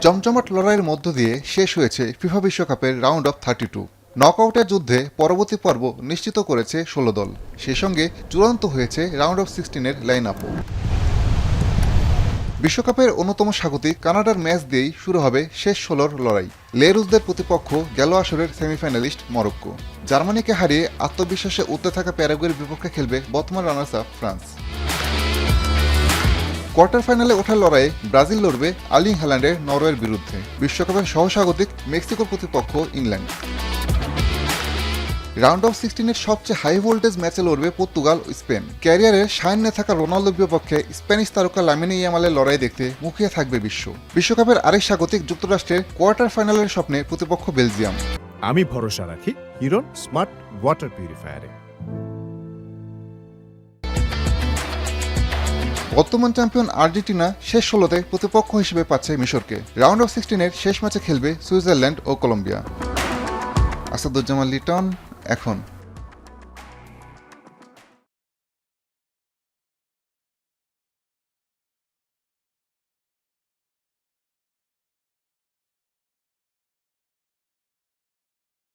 জমজমাট লড়াইয়ের মধ্য দিয়ে শেষ হয়েছে ফিফা বিশ্বকাপের রাউন্ড অফ 32। নকআউটের যুদ্ধে পরবর্তী পর্ব নিশ্চিত করেছে 16 দল, সেই সঙ্গে চূড়ান্ত হয়েছে রাউন্ড অফ 16-এর লাইন আপও। বিশ্বকাপের অন্যতম স্বাগতিক কানাডার ম্যাচ দিয়েই শুরু হবে শেষ 16-র লড়াই। লেরুজদের প্রতিপক্ষ গেল আসরের সেমিফাইনালিস্ট মরক্কো। জার্মানিকে হারিয়ে আত্মবিশ্বাসে উঠতে থাকা প্যারাগুয়ের বিপক্ষে খেলবে বর্তমান রানার্স আপ ফ্রান্স। কোয়ার্টার ফাইনালে ওঠার লড়াইয়ে ব্রাজিল লড়বে আর্লিং হ্যালান্ডের নরওয়ের বিরুদ্ধে। বিশ্বকাপের সহস্বাগতিক মেক্সিকোর প্রতিপক্ষ ইংল্যান্ড। রাউন্ড অফ 16-এর সবচেয়ে হাই ভোল্টেজ ম্যাচে লড়বে পর্তুগাল ও স্পেন। ক্যারিয়ারের সামনে থাকা রোনালদোর বিপক্ষে স্প্যানিশ তারকা লামিনে ইয়ামালের লড়াই দেখতে মুখিয়ে থাকবে বিশ্ব। বিশ্বকাপের আরেক স্বাগতিক যুক্তরাষ্ট্রের কোয়ার্টার ফাইনালের স্বপ্নে প্রতিপক্ষ বেলজিয়াম। আমি ভরসা রাখি হিরন স্মার্ট ওয়াটার পিউরিফায়ারে। বর্তমান চ্যাম্পিয়ন আর্জেন্টিনা শেষ 16-তে প্রতিপক্ষ হিসেবে পাচ্ছে মিশরকে। রাউন্ড অফ 16-এর শেষ ম্যাচে খেলবে সুইজারল্যান্ড ও কলম্বিয়া। আসাদুজ্জামান লিটন, এখন।